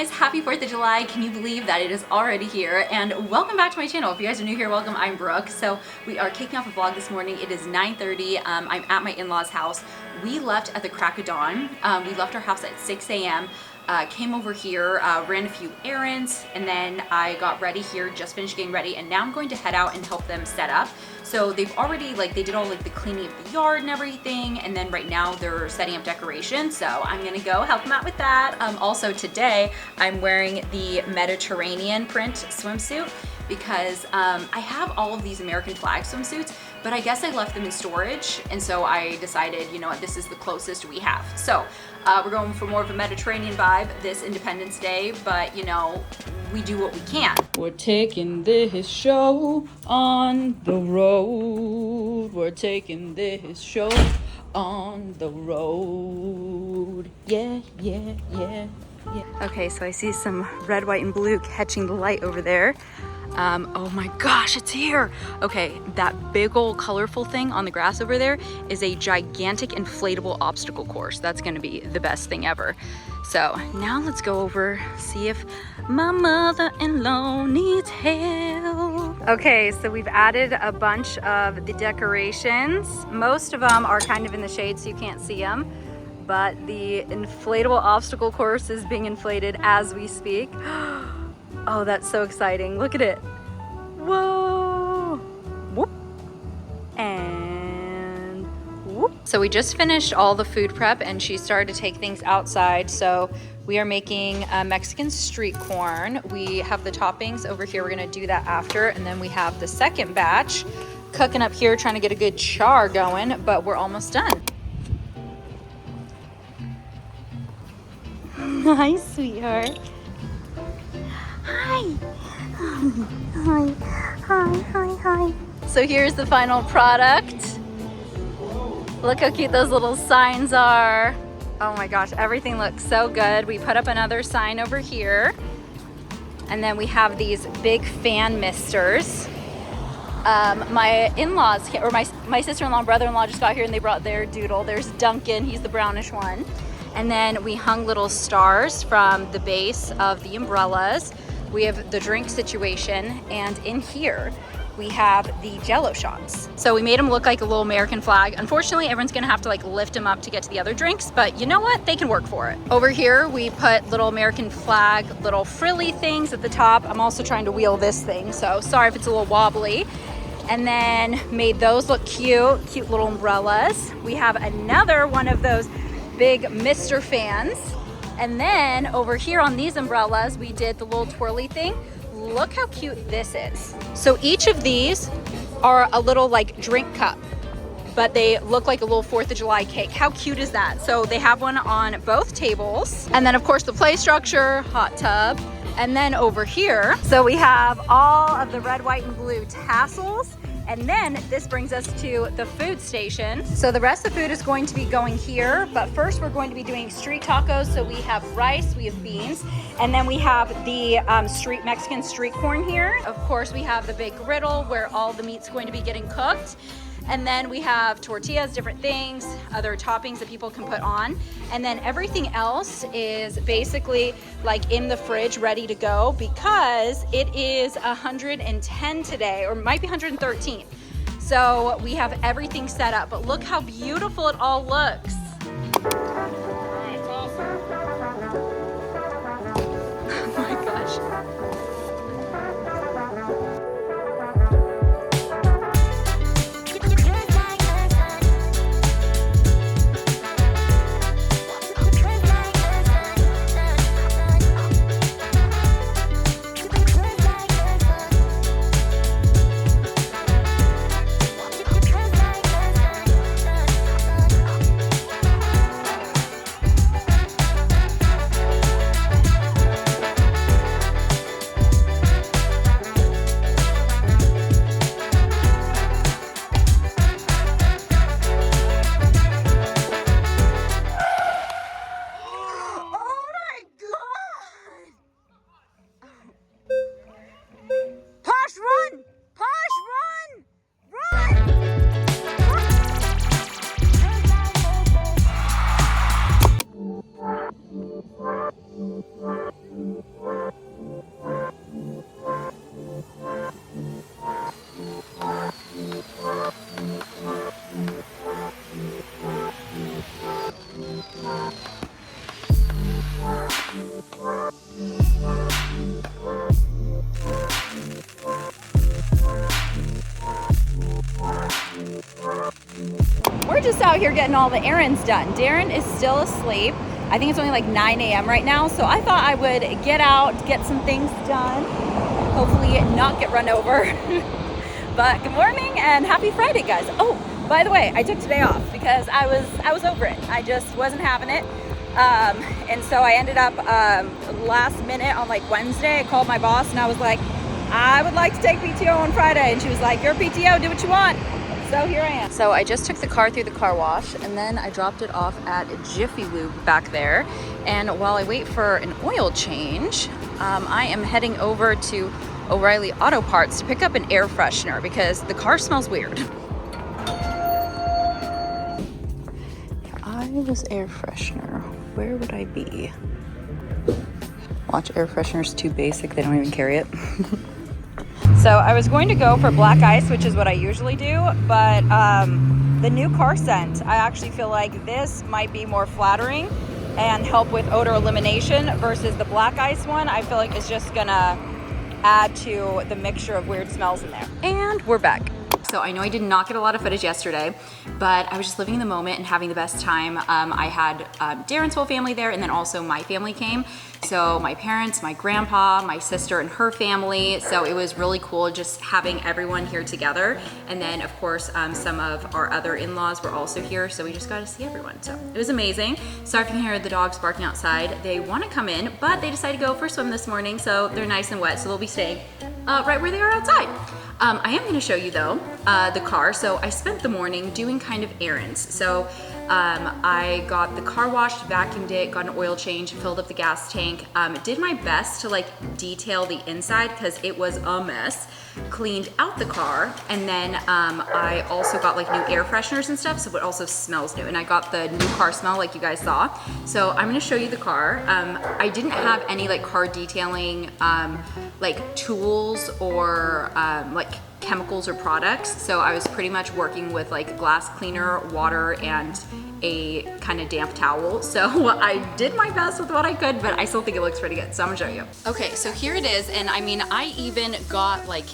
guys, happy 4th of July. Can you believe that it is already here? And welcome back to my channel. If you guys are new here, welcome. I'm Brooke. So we are kicking off a vlog this morning. It is 9:30. I'm at my in-laws house. We left at the crack of dawn. We left our house at 6 a.m. Came over here, ran a few errands, and then I got ready here, just finished getting ready, and now I'm going to head out and help them set up. So they've already, they did all the cleaning of the yard and everything, and then right now they're setting up decorations, so I'm gonna go help them out with that. Also today, I'm wearing the Mediterranean print swimsuit because I have all of these American flag swimsuits, but I guess I left them in storage, and so I decided, you know what, this is the closest we have. So we're going for more of a Mediterranean vibe this Independence Day, but you know, we do what we can. We're taking this show on the road. We're taking this show on the road. Yeah, yeah, yeah, yeah. Okay, so I see some red, white, and blue catching the light over there. Oh my gosh, it's here. Okay, that big old colorful thing on the grass over there is a gigantic inflatable obstacle course. That's gonna be the best thing ever. So now let's go over, see if my mother-in-law needs help. Okay, so we've added a bunch of the decorations. Most of them are kind of in the shade so you can't see them, but the inflatable obstacle course is being inflated as we speak. Oh, that's so exciting. Look at it. Whoa. Whoop. And whoop. So we just finished all the food prep and she started to take things outside. So we are making Mexican street corn. We have the toppings over here. We're gonna do that after. And then we have the second batch cooking up here, trying to get a good char going, but we're almost done. Hi, sweetheart. Hi. Hi, hi, hi, hi. So here's the final product. Look how cute those little signs are. Oh my gosh, everything looks so good. We put up another sign over here. And then we have these big fan misters. My in-laws, or my sister-in-law and brother-in-law just got here and they brought their doodle. There's Duncan, he's the brownish one. And then we hung little stars from the base of the umbrellas. We have the drink situation, and in here we have the Jello shots. So we made them look like a little American flag. Unfortunately, everyone's gonna have to lift them up to get to the other drinks, but you know what? They can work for it. Over here, we put little American flag, little frilly things at the top. I'm also trying to wheel this thing, so sorry if it's a little wobbly. And then made those look cute, cute little umbrellas. We have another one of those big Mr. fans. And then over here on these umbrellas, we did the little twirly thing. Look how cute this is. So each of these are a little drink cup, but they look like a little 4th of July cake. How cute is that? So they have one on both tables. And then of course the play structure, hot tub. And then over here, so we have all of the red, white, and blue tassels. And then this brings us to the food station. So the rest of the food is going to be going here, but first we're going to be doing street tacos. So we have rice, we have beans, and then we have the Mexican street corn here. Of course, we have the big griddle where all the meat's going to be getting cooked. And then we have tortillas, different things, other toppings that people can put on. And then everything else is basically in the fridge ready to go because it is 110 today, or might be 113. So we have everything set up, but look how beautiful it all looks. Oh my gosh. out here getting all the errands done. Darren is still asleep. I think it's only like 9 a.m. right now, so I thought I would get out, get some things done, hopefully not get run over. But good morning and happy Friday, guys. Oh, by the way, I took today off because I was over it. I just wasn't having it. And so I ended up last minute on like Wednesday, I called my boss and I was like, I would like to take PTO on Friday. And she was like, your PTO, do what you want. So here I am. So I just took the car through the car wash and then I dropped it off at Jiffy Lube back there. And while I wait for an oil change, I am heading over to O'Reilly Auto Parts to pick up an air freshener because the car smells weird. If I was air freshener, where would I be? Watch, air freshener's too basic, they don't even carry it. So I was going to go for black ice, which is what I usually do, but the new car scent, I actually feel like this might be more flattering and help with odor elimination versus the black ice one. I feel like it's just gonna add to the mixture of weird smells in there. And we're back. So I know I did not get a lot of footage yesterday, but I was just living in the moment and having the best time. I had Darren's whole family there, and then also my family came. So my parents, my grandpa, my sister and her family. So it was really cool just having everyone here together. And then of course, some of our other in-laws were also here. So we just got to see everyone. So it was amazing. Sorry if you can hear the dogs barking outside. They want to come in, but they decided to go for a swim this morning. So they're nice and wet. So they'll be staying right where they are outside. I am going to show you though, the car. So I spent the morning doing kind of errands. So I got the car washed, vacuumed it, got an oil change, filled up the gas tank, did my best to like detail the inside because it was a mess, cleaned out the car, and then I also got like new air fresheners and stuff, so it also smells new, and I got the new car smell like you guys saw. So I'm gonna show you the car. I didn't have any like car detailing like tools or like chemicals or products, so I was pretty much working with like glass cleaner, water, and a kind of damp towel. So I did my best with what I could, but I still think it looks pretty good, so I'm gonna show you. Okay, so here it is, and I mean, I even got like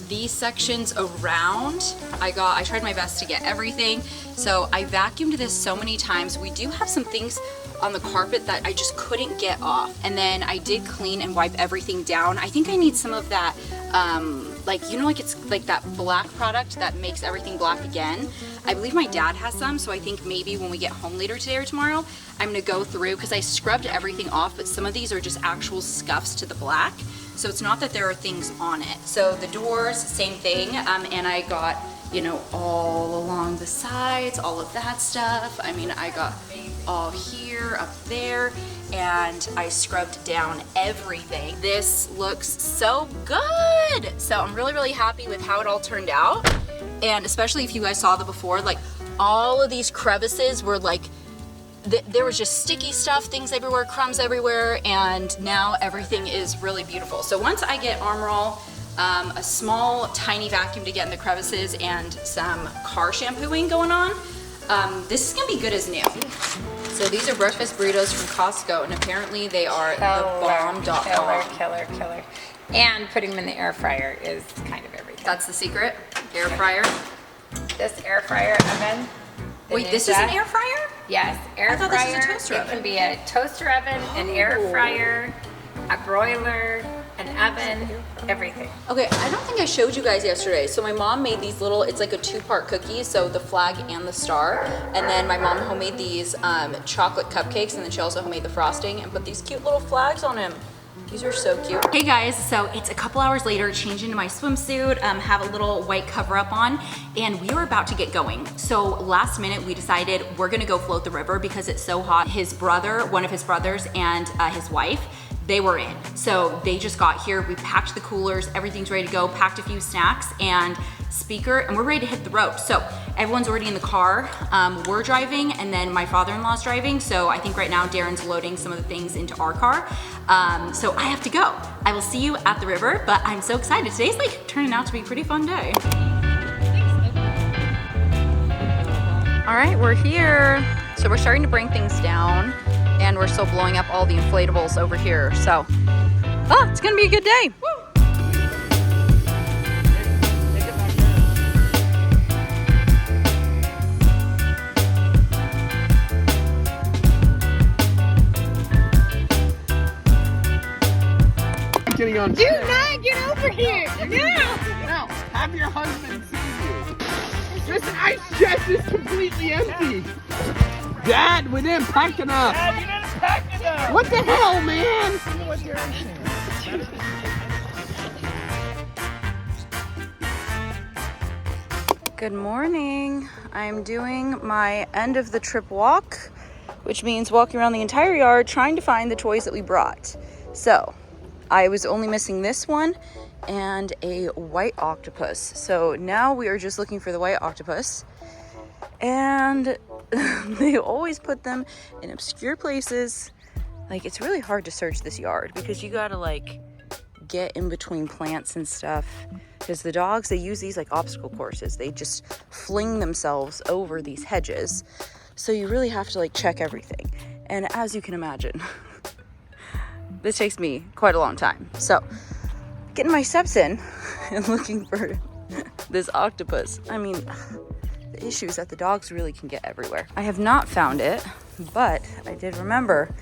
these sections around. I tried my best to get everything. So I vacuumed this so many times. We do have some things on the carpet that I just couldn't get off, and then I did clean and wipe everything down. I think I need some of that like, you know, like it's like that black product that makes everything black again. I believe my dad has some, so I think maybe when we get home later today or tomorrow, I'm gonna go through, because I scrubbed everything off, but some of these are just actual scuffs to the black. So it's not that there are things on it. So the doors, same thing, and I got, you know, all along the sides, all of that stuff. I mean, I got all here, up there, and I scrubbed down everything. This looks so good. So I'm really, really happy with how it all turned out. And especially if you guys saw the before, like all of these crevices were like, there was just sticky stuff, things everywhere, crumbs everywhere, and now everything is really beautiful. So once I get Armor All, a small, tiny vacuum to get in the crevices, and some car shampooing going on, this is gonna be good as new. So these are breakfast burritos from Costco, and apparently they are thebomb.com. Killer. And putting them in the air fryer is kind of everything. That's the secret, air fryer. This air fryer oven. Wait, this is an air fryer? Yes, air fryer. I thought this was a toaster oven. It can be a toaster oven, an air fryer, a broiler, an oven, everything. Okay, I don't think I showed you guys yesterday. So my mom made these little, it's like a 2-part cookie, so the flag and the star. And then my mom homemade these chocolate cupcakes, and then she also homemade the frosting and put these cute little flags on them. These are so cute. Hey guys, so it's a couple hours later, changed into my swimsuit, have a little white cover up on, and we were about to get going. So last minute we decided we're gonna go float the river because it's so hot. His brother, one of his brothers, and his wife, they were in. So they just got here, we packed the coolers, everything's ready to go, packed a few snacks and speaker, and we're ready to hit the road. So everyone's already in the car. We're driving, and then my father-in-law's driving. So I think right now Darren's loading some of the things into our car. So I have to go. I will see you at the river, but I'm so excited. Today's like turning out to be a pretty fun day. All right, we're here. So we're starting to bring things down, and we're still blowing up all the inflatables over here. So, it's gonna be a good day. Woo! getting on. Do not get over here! No! No, have your husband see you. This ice chest is completely empty. Dad, we didn't pack enough. Dad, you didn't pack enough. What the hell, man? What's your answer? Good morning. I'm doing my end of the trip walk, which means walking around the entire yard trying to find the toys that we brought. So I was only missing this one and a white octopus. So now we are just looking for the white octopus, and they always put them in obscure places. Like, it's really hard to search this yard because you gotta like get in between plants and stuff, because the dogs, they use these like obstacle courses. They just fling themselves over these hedges, so you really have to like check everything. And as you can imagine, this takes me quite a long time. So getting my steps in and looking for this octopus, I mean, the issue is that the dogs really can get everywhere. I have not found it, but I did remember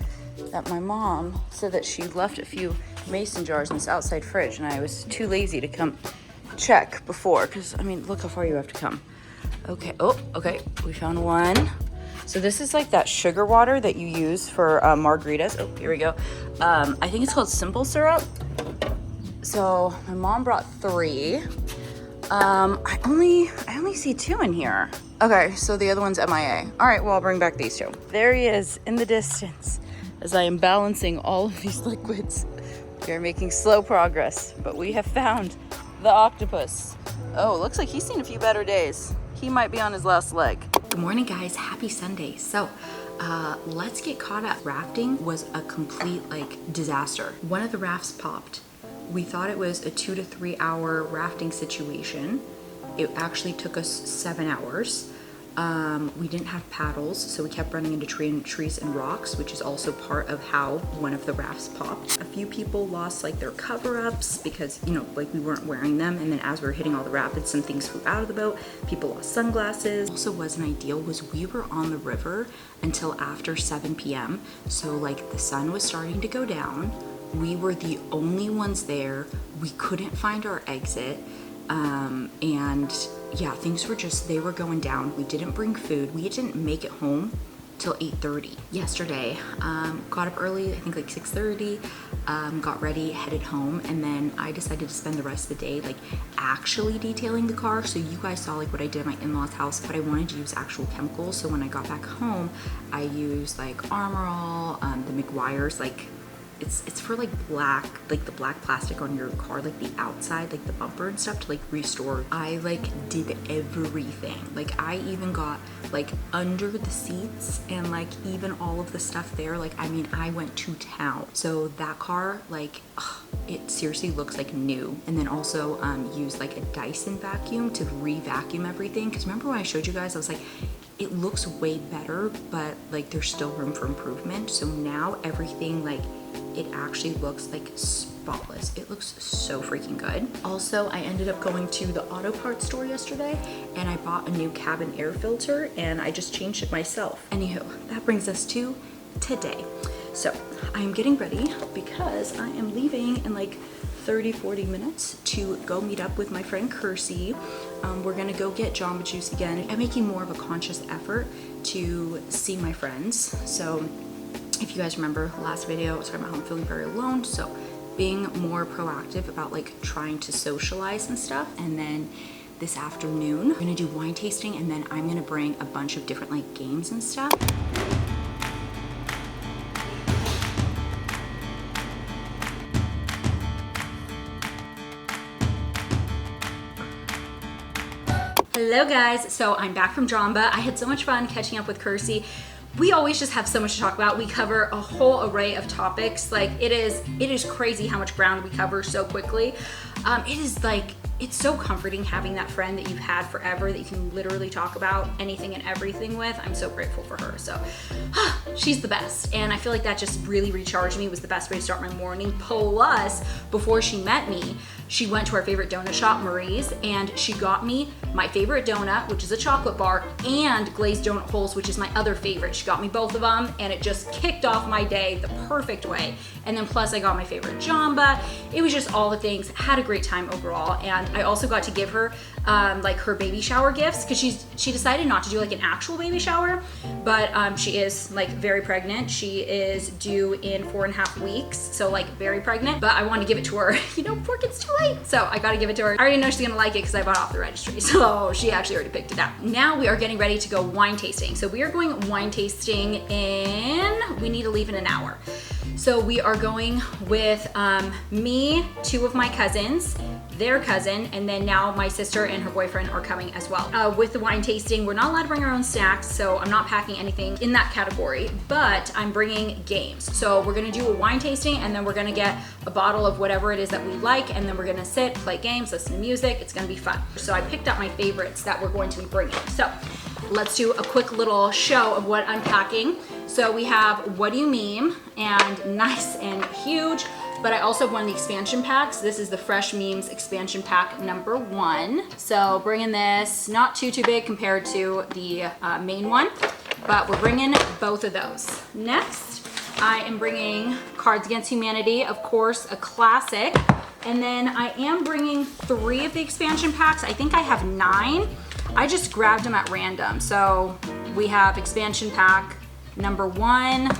that my mom said that she left a few mason jars in this outside fridge, and I was too lazy to come check before, because I mean, look how far you have to come. Okay, oh, okay, we found one. So this is like that sugar water that you use for margaritas. Oh, here we go. I think it's called simple syrup. So my mom brought 3. I only see 2 in here. Okay, so the other one's MIA. All right, well, I'll bring back these 2. There he is in the distance as I am balancing all of these liquids. We are making slow progress, but we have found the octopus. Oh, looks like he's seen a few better days. He might be on his last leg. Good morning, guys. Happy Sunday. So let's get caught up. Rafting was a complete like disaster. One of the rafts popped. We thought it was a 2 to 3 hour rafting situation. It actually took us 7 hours. We didn't have paddles, so we kept running into trees and rocks, which is also part of how one of the rafts popped. A few people lost like their cover-ups because, you know, like we weren't wearing them, and then as we were hitting all the rapids, some things flew out of the boat. People lost sunglasses. Also wasn't ideal was we were on the river until after 7 p.m. So like the sun was starting to go down. We were the only ones there. We couldn't find our exit. And yeah, things were just, they were going down. We didn't bring food. We didn't make it home till 8:30 yesterday. Got up early, I think like 6:30, got ready, headed home, and then I decided to spend the rest of the day like actually detailing the car. So you guys saw like what I did at my in-laws house, but I wanted to use actual chemicals. So when I got back home, I used like Armor All, the McGuire's, like it's for like black, like the black plastic on your car, like the outside, like the bumper and stuff, to like restore. I like did everything. Like I even got like under the seats and like even all of the stuff there. Like, I mean, I went to town. So that car, like, it seriously looks like new. And then also used like a Dyson vacuum to re-vacuum everything. Because remember when I showed you guys, I was like, it looks way better, but like there's still room for improvement. So now everything, like, it actually looks like spotless. It looks so freaking good. Also, I ended up going to the auto parts store yesterday and I bought a new cabin air filter and I just changed it myself. Anywho, that brings us to today. So I'm getting ready because I am leaving in like 30-40 minutes to go meet up with my friend Kirsty. We're gonna go get Jamba Juice again. I'm making more of a conscious effort to see my friends. So if you guys remember last video, I was talking about how I'm feeling very alone. So being more proactive about like trying to socialize and stuff. And then this afternoon, we're gonna do wine tasting, and then I'm gonna bring a bunch of different like games and stuff. Hello guys, so I'm back from Jamba. I had so much fun catching up with Kirsty. We always just have so much to talk about. We cover a whole array of topics. Like it is crazy how much ground we cover so quickly. It is like it's so comforting having that friend that you've had forever that you can literally talk about anything and everything with. I'm so grateful for her. So she's the best. And I feel like that just really recharged me. It was the best way to start my morning. Plus, before she met me, she went to our favorite donut shop, Marie's, and she got me my favorite donut, which is a chocolate bar, and glazed donut holes, which is my other favorite. She got me both of them, and it just kicked off my day the perfect way. And then plus I got my favorite jamba. It was just all the things. Had a great time overall. And I also got to give her like her baby shower gifts, because she decided not to do like an actual baby shower, but she is like very pregnant. She is due in 4.5 weeks, so like very pregnant, but I wanted to give it to her, you know, before it gets too late. So I gotta give it to her. I already know she's gonna like it because I bought it off the registry, so she actually already picked it out. Now we are getting ready to go wine tasting. So we are going wine tasting we need to leave in an hour. So we are going with me, 2 of my cousins, their cousin, and then now my sister and her boyfriend are coming as well. With the wine tasting, we're not allowed to bring our own snacks, so I'm not packing anything in that category, but I'm bringing games. So we're gonna do a wine tasting, and then we're gonna get a bottle of whatever it is that we like, and then we're gonna sit, play games, listen to music. It's gonna be fun. So I picked up my favorites that we're going to be bringing. So let's do a quick little show of what I'm packing. So we have What Do You Meme, and nice and huge, but I also have one of the expansion packs. This is the Fresh Memes expansion pack number 1. So bringing this, not too big compared to the main one, but we're bringing both of those. Next, I am bringing Cards Against Humanity, of course, a classic. And then I am bringing 3 of the expansion packs. I think I have 9. I just grabbed them at random. So we have expansion pack number 1,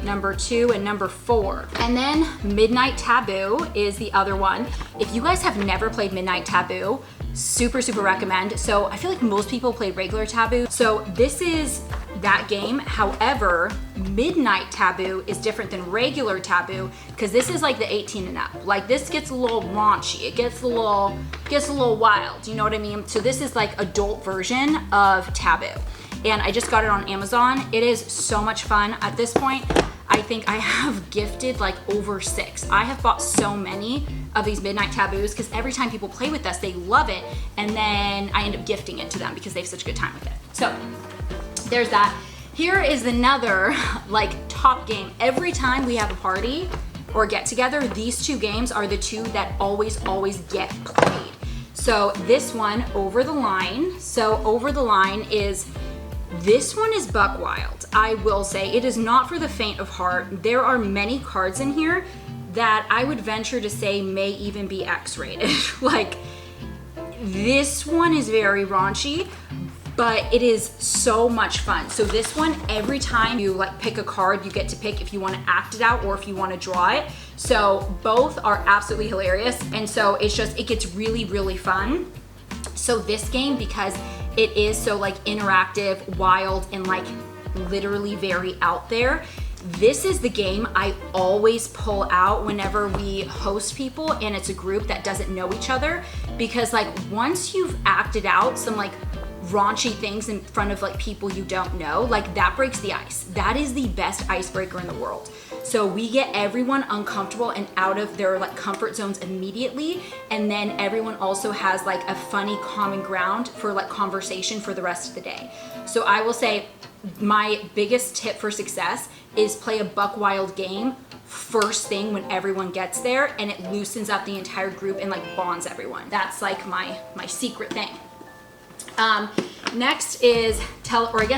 number 2, and number 4. And then Midnight Taboo is the other one. If you guys have never played Midnight Taboo, super recommend. So I feel like most people play regular Taboo. So this is that game. However, Midnight Taboo is different than regular Taboo, because this is like the 18 and up. Like this gets a little raunchy. It gets a little wild. You know what I mean? So this is like adult version of Taboo. And I just got it on Amazon. It is so much fun. At this point, I think I have gifted like over 6. I have bought so many of these Midnight Taboos because every time people play with us, they love it. And then I end up gifting it to them because they have such a good time with it. So there's that. Here is another like top game. Every time we have a party or get together, these 2 games are the 2 that always get played. So this one, Over the Line. So Over the Line is, this one is buck wild. I will say it is not for the faint of heart. There are many cards in here that I would venture to say may even be X-rated. Like this one is very raunchy, but it is so much fun. So this one, every time you like pick a card, you get to pick if you want to act it out or if you want to draw it. So both are absolutely hilarious. And so it's just, it gets really fun. So this game, because it is so like interactive, wild, and like literally very out there, this is the game I always pull out whenever we host people and it's a group that doesn't know each other, because like once you've acted out some like raunchy things in front of like people you don't know, like that breaks the ice. That is the best icebreaker in the world. So we get everyone uncomfortable and out of their like comfort zones immediately, and then everyone also has like a funny common ground for like conversation for the rest of the day. So I will say my biggest tip for success is play a buck wild game first thing when everyone gets there, and it loosens up the entire group and like bonds everyone. That's like my secret thing. Next is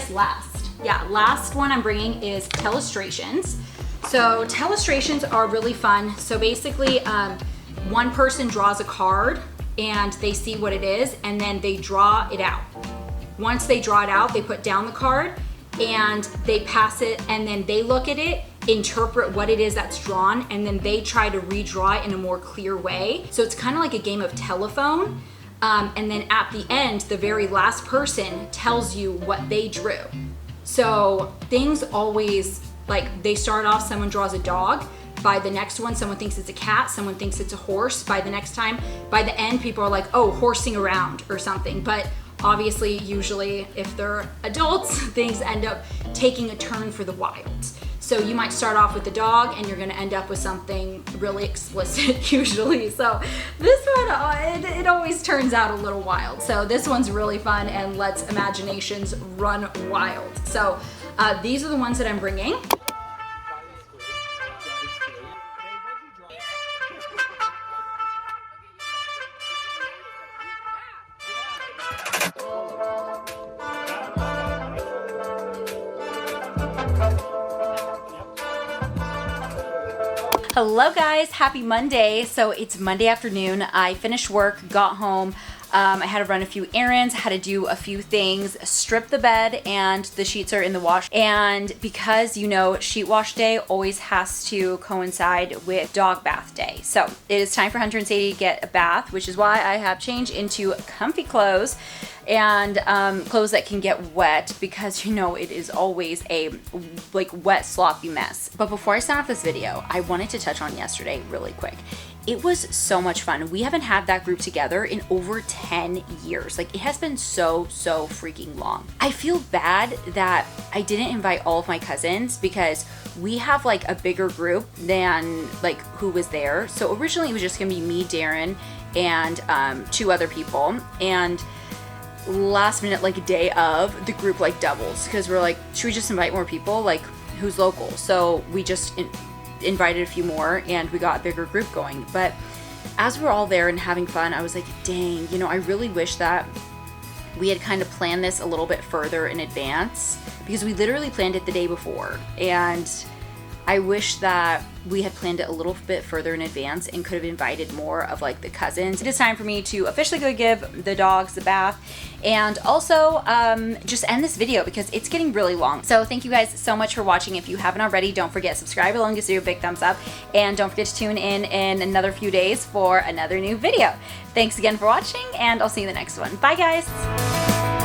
last one I'm bringing is Telestrations. So Telestrations are really fun. So basically, one person draws a card and they see what it is, and then they draw it out. Once they draw it out, they put down the card and they pass it, and then they look at it, interpret what it is that's drawn, and then they try to redraw it in a more clear way. So it's kind of like a game of telephone. And then at the end, the very last person tells you what they drew. So things always, like they start off, someone draws a dog. By the next one, someone thinks it's a cat, someone thinks it's a horse. By the next time, by the end, people are like, oh, horsing around or something. But obviously, usually if they're adults, things end up taking a turn for the wild. So you might start off with the dog and you're gonna end up with something really explicit usually. So this one, it always turns out a little wild. So this one's really fun and lets imaginations run wild. So these are the ones that I'm bringing. Hello guys, happy Monday. So it's Monday afternoon. I finished work, got home. I had to run a few errands, had to do a few things, strip the bed, and the sheets are in the wash. And because you know sheet wash day always has to coincide with dog bath day. So it is time for Hunter and Sadie to get a bath, which is why I have changed into comfy clothes and clothes that can get wet, because you know it is always a like wet sloppy mess. But before I start off this video, I wanted to touch on yesterday really quick. It was so much fun. We haven't had that group together in over 10 years. Like, it has been so freaking long. I feel bad that I didn't invite all of my cousins because we have like a bigger group than like who was there. So originally it was just gonna be me, Darren, and 2 other people. And last minute, like day of, the group like doubles because we're like, should we just invite more people? Like, who's local? So we just invited a few more and we got a bigger group going. But as we're all there and having fun, I was like, dang, you know, I really wish that we had kind of planned this a little bit further in advance, because we literally planned it the day before. And I wish that we had planned it a little bit further in advance and could have invited more of like the cousins. It is time for me to officially go give the dogs the bath and also just end this video because it's getting really long. So thank you guys so much for watching. If you haven't already, don't forget subscribe below and give us a big thumbs up, and don't forget to tune in another few days for another new video. Thanks again for watching, and I'll see you in the next one. Bye guys.